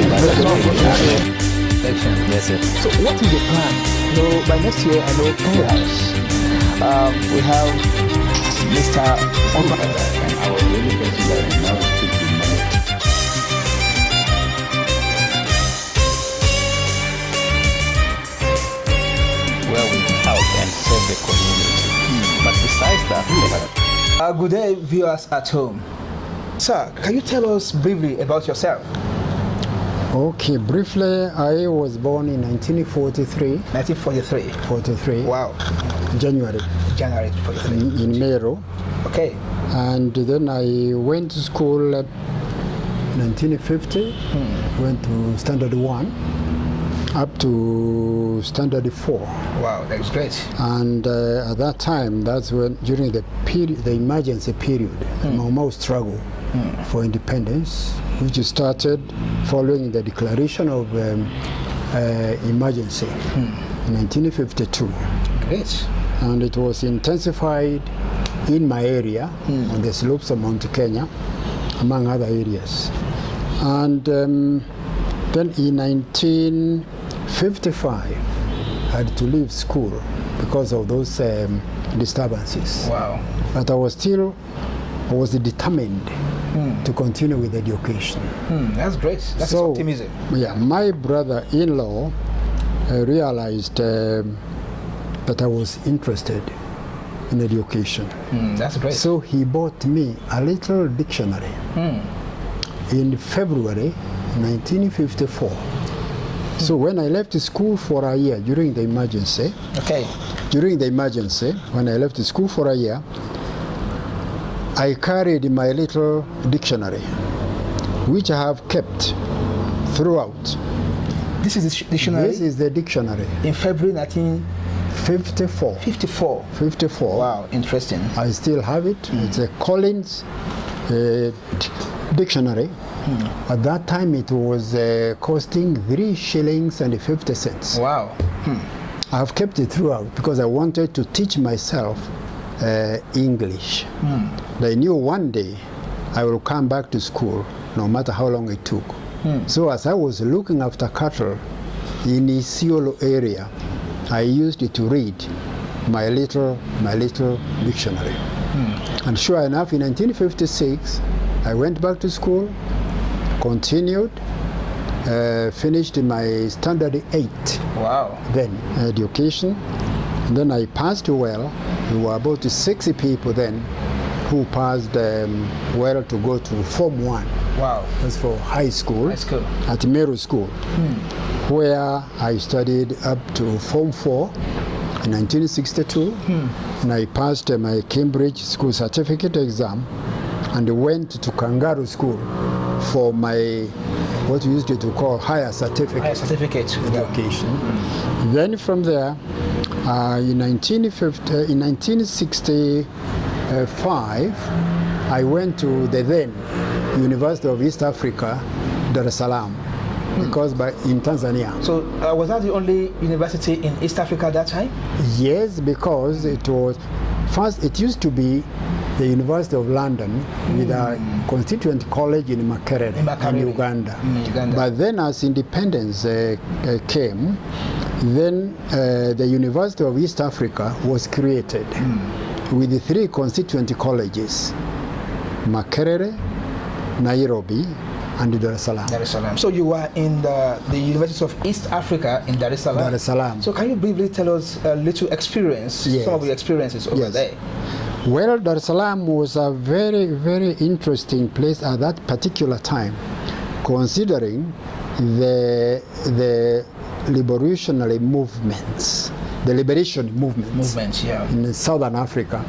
Yes, sir. So what is the plan? By next year, I know perhaps we have Mr. I was really considering now speaking money. Where we help and serve the community. But besides that, Good day, viewers at home. Sir, can you tell us briefly about yourself? Okay, briefly, I was born in 1943. 1943. 43. Wow. January. January 43. In Meru. Okay. And then I went to school 1950. Went to standard 1 up to standard 4. Wow, that's great. And at that time, that's when, during the period, the emergency period, the Mau Mau struggle for independence, which started following the declaration of emergency in 1952. Great. And it was intensified in my area on the slopes of Mount Kenya, among other areas. And then in 1955, I had to leave school because of those disturbances. Wow. But I was determined to continue with education. That's great. That's So, optimism. Yeah, my brother-in-law realized that I was interested in education. That's great. So he bought me a little dictionary in February 1954. So when I left school for a year during the emergency, when I left school for a year, I carried my little dictionary, which I have kept throughout. This is the dictionary? This is the dictionary. In February 1954. 54. Wow, interesting. I still have it. It's a Collins dictionary. At that time, it was costing 3 shillings and 50 cents. Wow. I have kept it throughout because I wanted to teach myself English. I knew one day I will come back to school, no matter how long it took. So as I was looking after cattle in Isiolo area, I used it to read my little dictionary. And sure enough, in 1956, I went back to school, continued, finished my standard 8. Wow. Then education. And then I passed well. There were about 60 people then who passed well to go to Form 1. Wow. That's for high school. High school. At Meru School, where I studied up to Form 4 in 1962. And I passed my Cambridge School Certificate exam and went to Kangaroo School for my, what we used to call higher certificate. Higher certificate. Education. Then from there, in 1965, I went to the then University of East Africa, Dar es Salaam, because in Tanzania. So was that the only university in East Africa at that time? Yes, because it was, first it used to be the University of London with a constituent college in Makerere, in Uganda. But then as independence came, then the University of East Africa was created with the 3 constituent colleges, Makerere, Nairobi, and Dar es Salaam. Dar es Salaam. So you were in the University of East Africa in Dar es Salaam. Dar es Salaam. So can you briefly tell us a little experience, some of your experiences over there? Well, Dar es Salaam was a very, very interesting place at that particular time, considering the liberation movements in Southern Africa,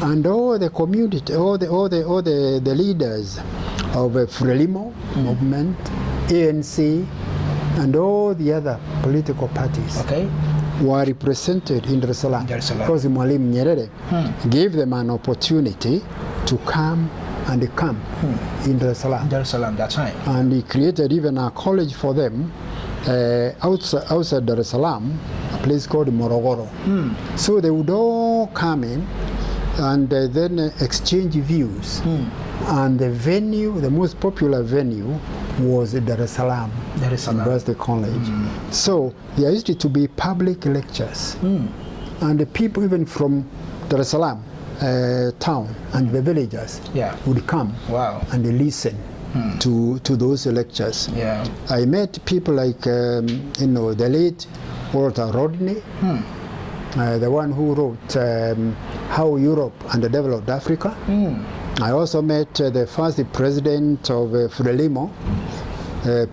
and all the community, all the leaders of Frelimo movement, ANC, and all the other political parties were represented in Dar es Salaam because Mwalimu Nyerere gave them an opportunity to come and camp in Dar es Salaam. Dar es Salaam that time. And he created even a college for them outside Dar es Salaam, a place called Morogoro. So they would all come in and then exchange views. And the venue, the most popular venue, was Dar es Salaam University College. So there used to be public lectures, and the people even from Dar es Salaam town and the villagers would come and they listen to those lectures. I met people like the late Walter Rodney, the one who wrote How Europe Underdeveloped Africa. I also met the first president of Frelimo,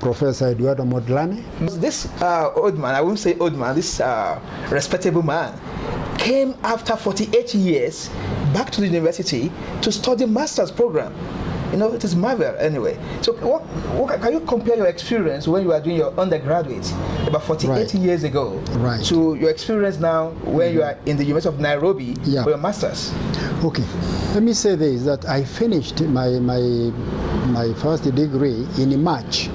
Professor Eduardo Modlane. This old man, I won't say old man, this respectable man, came after 48 years back to the university to study master's program. You know, it is marvel anyway. So what can you compare your experience when you were doing your undergraduate about 48 years ago to your experience now when you are in the University of Nairobi for your master's? Okay, let me say this, that I finished my first degree in March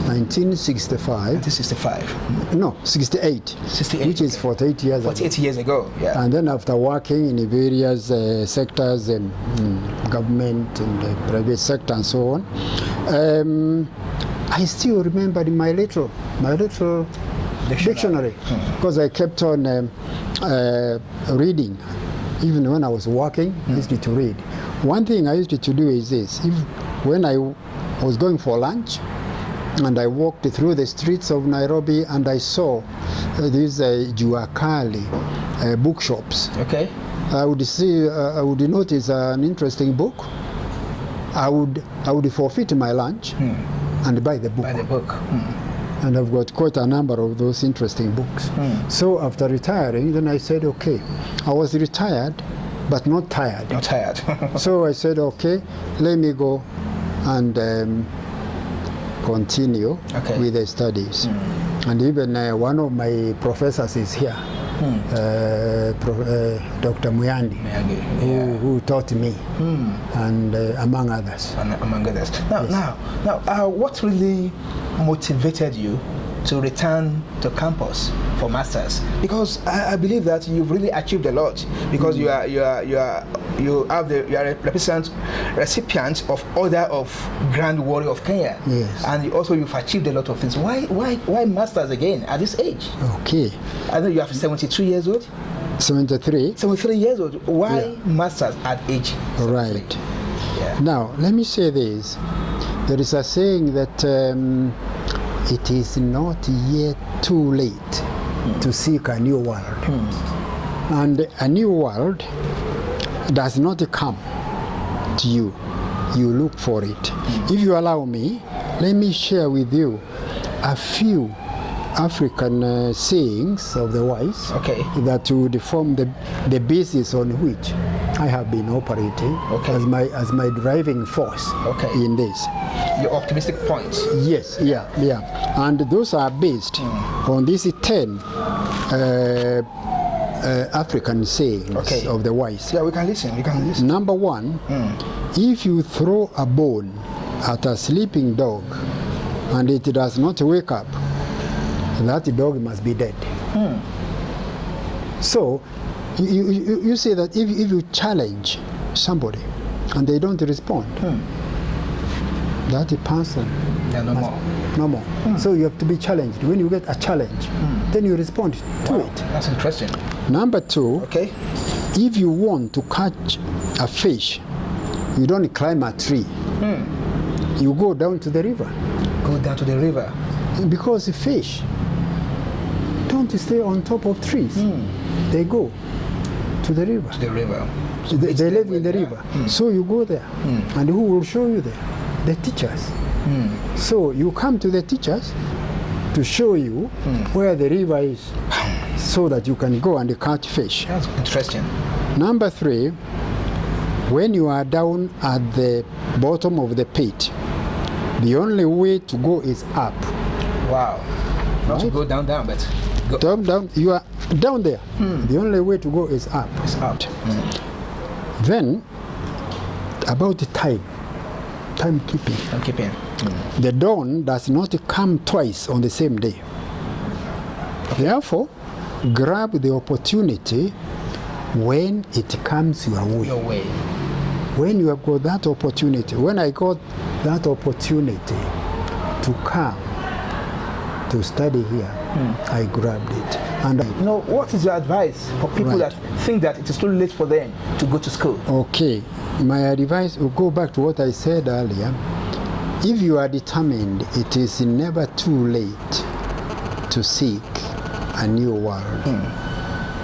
1965. 1965? No, 68. 68. Which is 48 years 48 years ago, yeah. And then after working in various sectors, government and the private sector and so on, I still remember in my little dictionary, because I kept on reading. Even when I was working, I used to read. One thing I used to do is this: when I was going for lunch, and I walked through the streets of Nairobi and I saw these Juakali bookshops. Okay. I would notice an interesting book. I would forfeit my lunch and buy the book. And I've got quite a number of those interesting books. So after retiring, then I said, okay, I was retired, but not tired. Not tired. So I said, okay, let me go and continue with the studies. And even one of my professors is here, Dr. Muyandi, who taught me, and among others. Now, what really motivated you to return to campus for masters? Because I believe that you've really achieved a lot, because you are a recipient of Order of Grand Warrior of Kenya. Yes. And you've achieved a lot of things. Why masters again at this age? Okay. I know you are 72 years old. 73. 73 years old. Why masters at age 73? Right. Now, let me say this. There is a saying that it is not yet too late to seek a new world. And a new world does not come to you. You look for it. If you allow me, let me share with you a few African sayings of the wise that would form the basis on which I have been operating as my driving force in this. Your optimistic points. Yes, and those are based on these 10 African sayings of the wise. Yeah, we can listen. Number 1, if you throw a bone at a sleeping dog and it does not wake up, that dog must be dead. So you say that if you challenge somebody and they don't respond, that person no more. So you have to be challenged. When you get a challenge, then you respond to it. That's interesting. Number 2, if you want to catch a fish, you don't climb a tree. You go down to the river. Go down to the river. Because the fish don't stay on top of trees. They go to the river. To the river. So they live in the river. So you go there. And who will show you there? The teachers. So you come to the teachers to show you where the river is, so that you can go and catch fish. That's interesting. Number 3, when you are down at the bottom of the pit, the only way to go is up. Wow. Not to go down, but go down. You are down there. The only way to go is up. It's up. Then, about the timekeeping. The dawn does not come twice on the same day. Therefore, grab the opportunity when it comes your way. When you have got that opportunity, when I got that opportunity to come to study here, I grabbed it. And You know, what is your advice for people Right. that think that it is too late for them to go to school? okay, my advice will go back to what I said earlier. If you are determined, it is never too late to seek a new world.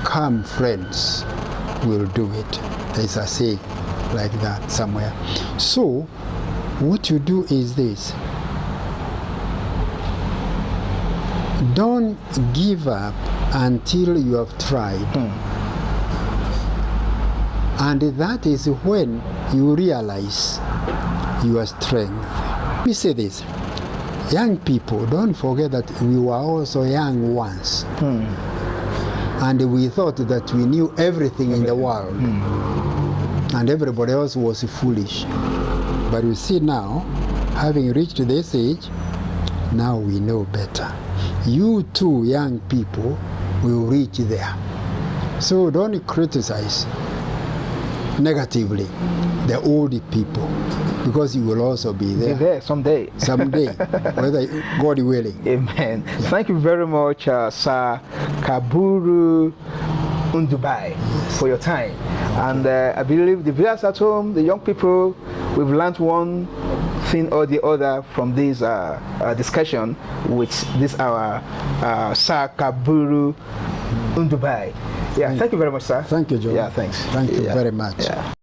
Come, friends, will do it. There's a saying like that somewhere. So, what you do is this. Don't give up until you have tried. And that is when you realize your strength. We say this, young people, don't forget that we were also young once. And we thought that we knew everything in the world. And everybody else was foolish. But you see now, having reached this age, now we know better. You too, young people, will reach there. So don't criticize negatively the old people, because you will also be Be there there someday. someday, whether God willing. Amen. Thank you very much, Sir Kaburu Ndubai, for your time. And I believe the viewers at home, the young people, we've learned one thing or the other from this discussion with this our Sir Kaburu Ndubai. Yeah, thank you very much, sir. Thank you, John. Yeah, thanks. Thank you Yeah. very much. Yeah.